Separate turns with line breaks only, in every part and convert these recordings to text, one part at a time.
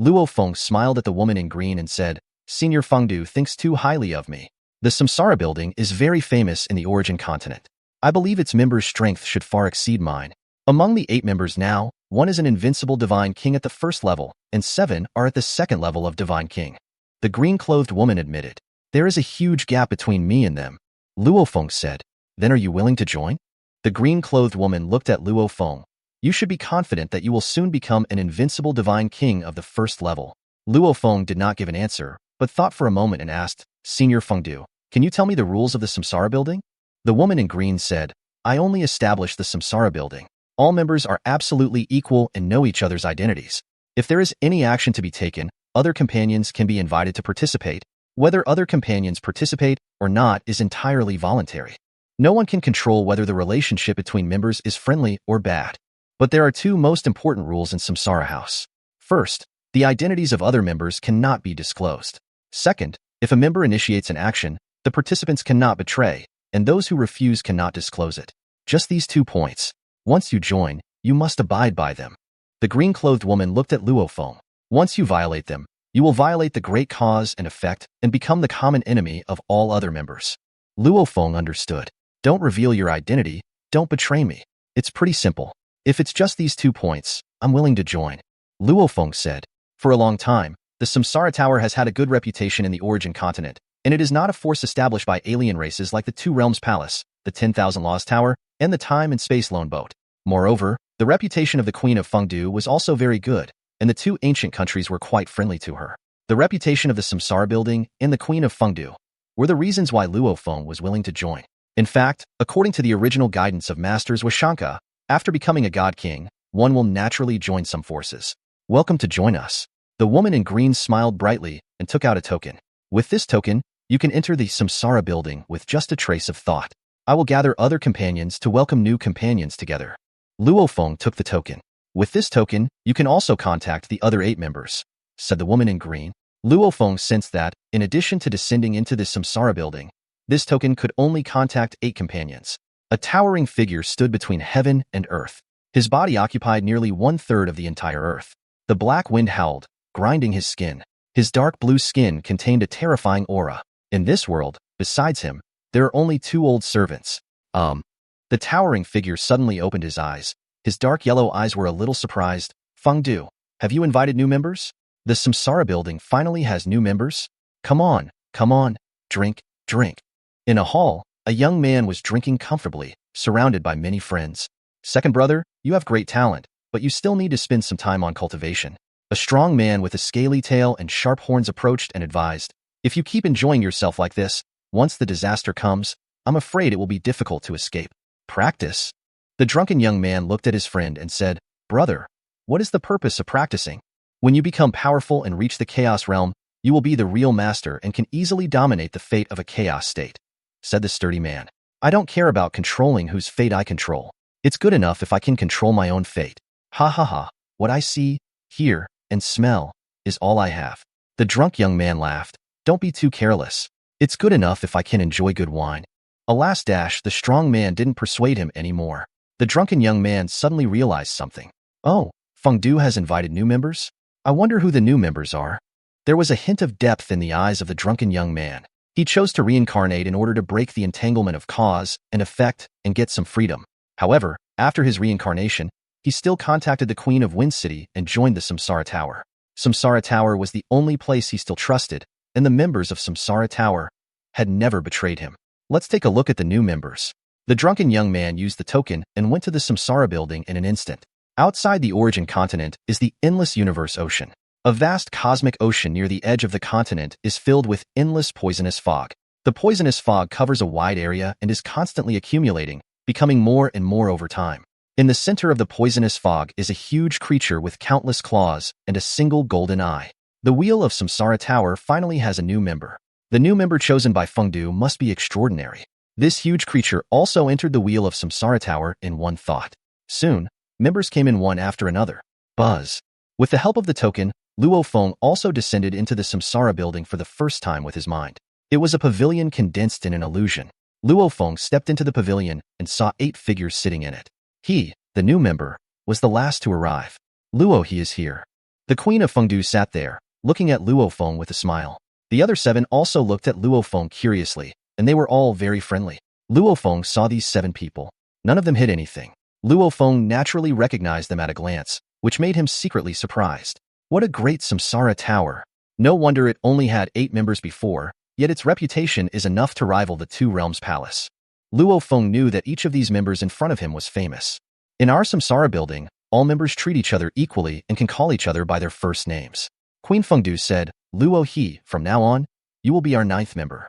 Luo Feng smiled at the woman in green and said, Senior Fengdu thinks too highly of me. The Samsara building is very famous in the origin continent. I believe its members' strength should far exceed mine. Among the 8 members now, 1 is an invincible divine king at the first level, and 7 are at the second level of divine king. The green-clothed woman admitted, There is a huge gap between me and them. Luo Feng said, Then are you willing to join? The green-clothed woman looked at Luo Feng. You should be confident that you will soon become an invincible divine king of the first level. Luo Feng did not give an answer, but thought for a moment and asked, Senior Fengdu, can you tell me the rules of the Samsara building? The woman in green said, I only established the Samsara building. All members are absolutely equal and know each other's identities. If there is any action to be taken, other companions can be invited to participate. Whether other companions participate or not is entirely voluntary. No one can control whether the relationship between members is friendly or bad. But there are 2 most important rules in Samsara House. First, the identities of other members cannot be disclosed. Second, if a member initiates an action, the participants cannot betray, and those who refuse cannot disclose it. Just these 2 points. Once you join, you must abide by them. The green-clothed woman looked at Luo Feng. Once you violate them, you will violate the great cause and effect and become the common enemy of all other members. Luo Feng understood. Don't reveal your identity, don't betray me. It's pretty simple. If it's just these 2 points, I'm willing to join. Luo Feng said, For a long time, the Samsara Tower has had a good reputation in the origin continent, and it is not a force established by alien races like the 2 Realms Palace, the 10,000 Laws Tower, and the Time and Space Lone Boat. Moreover, the reputation of the Queen of Fengdu was also very good, and the 2 ancient countries were quite friendly to her. The reputation of the Samsara building and the Queen of Fengdu were the reasons why Luo Feng was willing to join. In fact, according to the original guidance of Masters Washanka, after becoming a god king, one will naturally join some forces. Welcome to join us. The woman in green smiled brightly and took out a token. With this token, you can enter the Samsara building with just a trace of thought. I will gather other companions to welcome new companions together. Luo Feng took the token. With this token, you can also contact the other 8 members, said the woman in green. Luo Feng sensed that, in addition to descending into the Samsara building, this token could only contact 8 companions. A towering figure stood between heaven and earth. His body occupied nearly 1/3 of the entire earth. The black wind howled, grinding his skin. His dark blue skin contained a terrifying aura. In this world, besides him, there are only 2 old servants. The towering figure suddenly opened his eyes. His dark yellow eyes were a little surprised. Fengdu, have you invited new members? The Samsara building finally has new members? Come on, drink, drink. In a hall, a young man was drinking comfortably, surrounded by many friends. Second brother, you have great talent, but you still need to spend some time on cultivation. A strong man with a scaly tail and sharp horns approached and advised, If you keep enjoying yourself like this, once the disaster comes, I'm afraid it will be difficult to escape. Practice? The drunken young man looked at his friend and said, Brother, what is the purpose of practicing? When you become powerful and reach the chaos realm, you will be the real master and can easily dominate the fate of a chaos state, said the sturdy man. I don't care about controlling whose fate I control. It's good enough if I can control my own fate. Ha ha ha, what I see, hear, and smell is all I have. The drunk young man laughed. Don't be too careless. It's good enough if I can enjoy good wine. Alas dash, the strong man didn't persuade him anymore. The drunken young man suddenly realized something. Oh, Fengdu has invited new members? I wonder who the new members are. There was a hint of depth in the eyes of the drunken young man. He chose to reincarnate in order to break the entanglement of cause and effect and get some freedom. However, after his reincarnation, he still contacted the Queen of Wind City and joined the Samsara Tower. Samsara Tower was the only place he still trusted, and the members of Samsara Tower had never betrayed him. Let's take a look at the new members. The drunken young man used the token and went to the Samsara building in an instant. Outside the origin continent is the endless universe ocean. A vast cosmic ocean near the edge of the continent is filled with endless poisonous fog. The poisonous fog covers a wide area and is constantly accumulating, becoming more and more over time. In the center of the poisonous fog is a huge creature with countless claws and a single golden eye. The wheel of Samsara Tower finally has a new member. The new member chosen by Fengdu must be extraordinary. This huge creature also entered the wheel of Samsara Tower in one thought. Soon, members came in one after another. Buzz. With the help of the token, Luo Feng also descended into the Samsara building for the first time with his mind. It was a pavilion condensed in an illusion. Luo Feng stepped into the pavilion and saw 8 figures sitting in it. He, the new member, was the last to arrive. Luo, he is here. The queen of Fengdu sat there, looking at Luo Feng with a smile. The other 7 also looked at Luo Feng curiously, and they were all very friendly. Luo Feng saw these 7 people. None of them hid anything. Luo Feng naturally recognized them at a glance, which made him secretly surprised. What a great Samsara tower! No wonder it only had 8 members before, yet its reputation is enough to rival the Two Realms Palace. Luo Feng knew that each of these members in front of him was famous. In our Samsara building, all members treat each other equally and can call each other by their first names. Queen Fengdu said, Luo He, from now on, you will be our 9th member.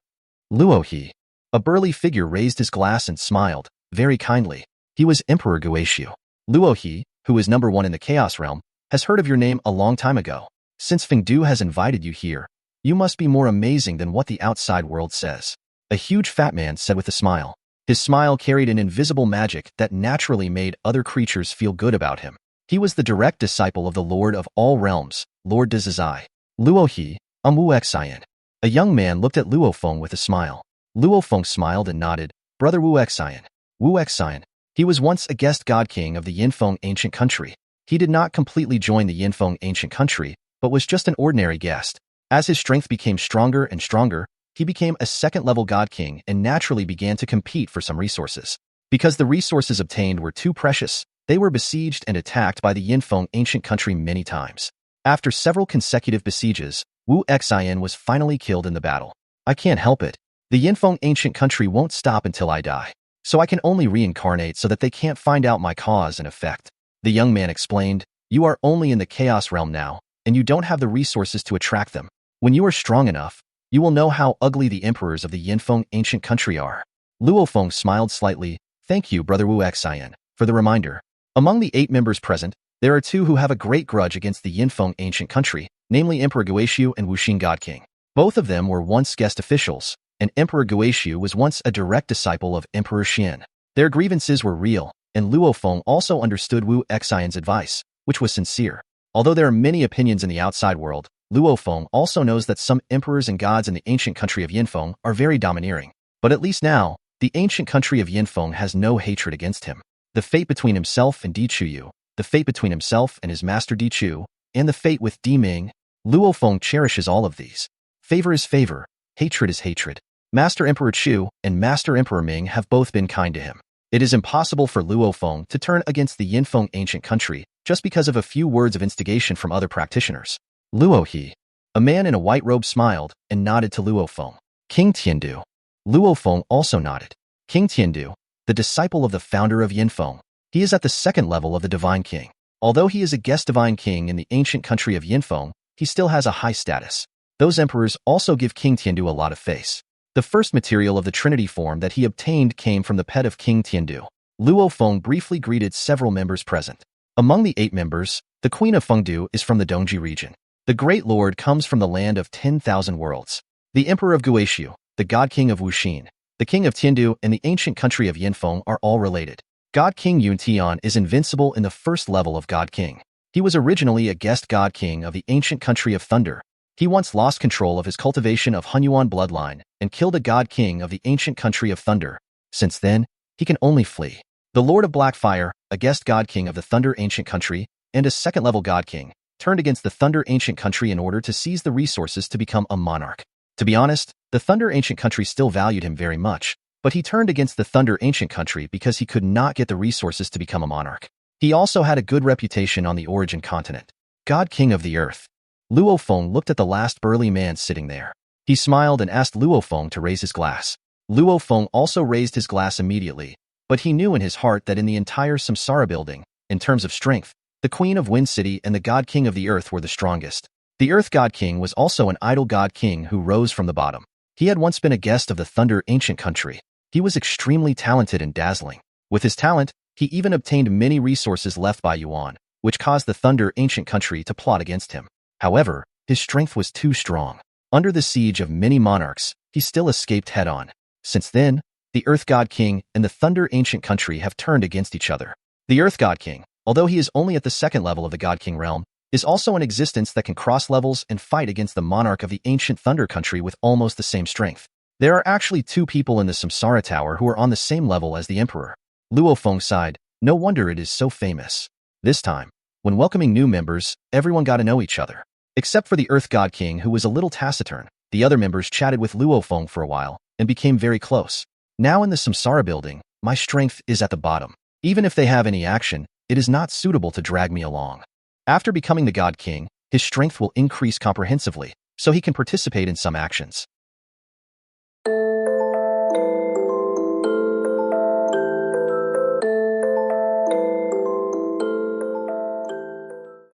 Luo He. A burly figure raised his glass and smiled, very kindly. He was Emperor Guishu. Luo He, who is number 1 in the Chaos Realm, has heard of your name a long time ago. Since Fengdu has invited you here, you must be more amazing than what the outside world says. A huge fat man said with a smile. His smile carried an invisible magic that naturally made other creatures feel good about him. He was the direct disciple of the Lord of all realms, Lord Dezazai. Luo He, Wu Xian. A young man looked at Luo Feng with a smile. Luo Feng smiled and nodded. Brother Wu Xian. Wu Xian. He was once a guest god king of the Yinfeng ancient country. He did not completely join the Yinfeng ancient country, but was just an ordinary guest. As his strength became stronger and stronger, he became a 2nd-level god king and naturally began to compete for some resources. Because the resources obtained were too precious, they were besieged and attacked by the Yinfeng ancient country many times. After several consecutive besieges, Wu Xian was finally killed in the battle. I can't help it. The Yinfeng ancient country won't stop until I die. So I can only reincarnate so that they can't find out my cause and effect. The young man explained, you are only in the Chaos Realm now, and you don't have the resources to attract them. When you are strong enough, you will know how ugly the emperors of the Yinfeng ancient country are. Luo Feng smiled slightly. Thank you, Brother Wu Xian, for the reminder. Among the 8 members present, there are 2 who have a great grudge against the Yinfeng ancient country, namely Emperor Guishu and Wuxing God King. Both of them were once guest officials, and Emperor Guishu was once a direct disciple of Emperor Xian. Their grievances were real, and Luo Feng also understood Wu Xian's advice, which was sincere. Although there are many opinions in the outside world, Luo Feng also knows that some emperors and gods in the ancient country of Yinfeng are very domineering. But at least now, the ancient country of Yinfeng has no hatred against him. The fate between himself and Di Chuyu, the fate between himself and his master Di Chu, and the fate with Di Ming, Luo Feng cherishes all of these. Favor is favor, hatred is hatred. Master Emperor Chu and Master Emperor Ming have both been kind to him. It is impossible for Luo Feng to turn against the Yinfeng ancient country just because of a few words of instigation from other practitioners. Luo He. A man in a white robe smiled and nodded to Luo Feng. King Tiandu. Luo Feng also nodded. King Tiandu, the disciple of the founder of Yinfeng. He is at the 2nd level of the Divine King. Although he is a guest Divine King in the ancient country of Yinfeng, he still has a high status. Those emperors also give King Tiandu a lot of face. The first material of the Trinity form that he obtained came from the pet of King Tiandu. Luo Feng briefly greeted several members present. Among the 8 members, the Queen of Fengdu is from the Dongji region. The Great Lord comes from the land of 10,000 worlds. The Emperor of Guishu, the God King of Wuxing, the King of Tiandu, and the ancient country of Yinfeng are all related. God King Yuntian is invincible in the 1st level of God King. He was originally a guest God King of the ancient country of Thunder. He once lost control of his cultivation of Hunyuan bloodline and killed a god king of the ancient country of Thunder. Since then, he can only flee. The Lord of Blackfire, a guest god king of the Thunder ancient country, and a 2nd-level god king, turned against the Thunder ancient country in order to seize the resources to become a monarch. To be honest, the Thunder ancient country still valued him very much, but he turned against the Thunder ancient country because he could not get the resources to become a monarch. He also had a good reputation on the Origin continent. God King of the Earth. Luo Feng looked at the last burly man sitting there. He smiled and asked Luo Feng to raise his glass. Luo Feng also raised his glass immediately, but he knew in his heart that in the entire Samsara building, in terms of strength, the Queen of Wind City and the God King of the Earth were the strongest. The Earth God King was also an idle God King who rose from the bottom. He had once been a guest of the Thunder ancient country. He was extremely talented and dazzling. With his talent, he even obtained many resources left by Yuan, which caused the Thunder ancient country to plot against him. However, his strength was too strong. Under the siege of many monarchs, he still escaped head-on. Since then, the Earth God King and the Thunder ancient country have turned against each other. The Earth God King, although he is only at the 2nd level of the God King realm, is also an existence that can cross levels and fight against the monarch of the ancient Thunder country with almost the same strength. There are actually 2 people in the Samsara Tower who are on the same level as the Emperor. Luo Feng sighed. No wonder it is so famous. This time, When welcoming new members, everyone got to know each other. Except for the Earth God King, who was a little taciturn. The other members chatted with Luo Feng for a while and became very close. Now in the Samsara building, my strength is at the bottom. Even if they have any action, it is not suitable to drag me along. After becoming the God King, his strength will increase comprehensively, so he can participate in some actions.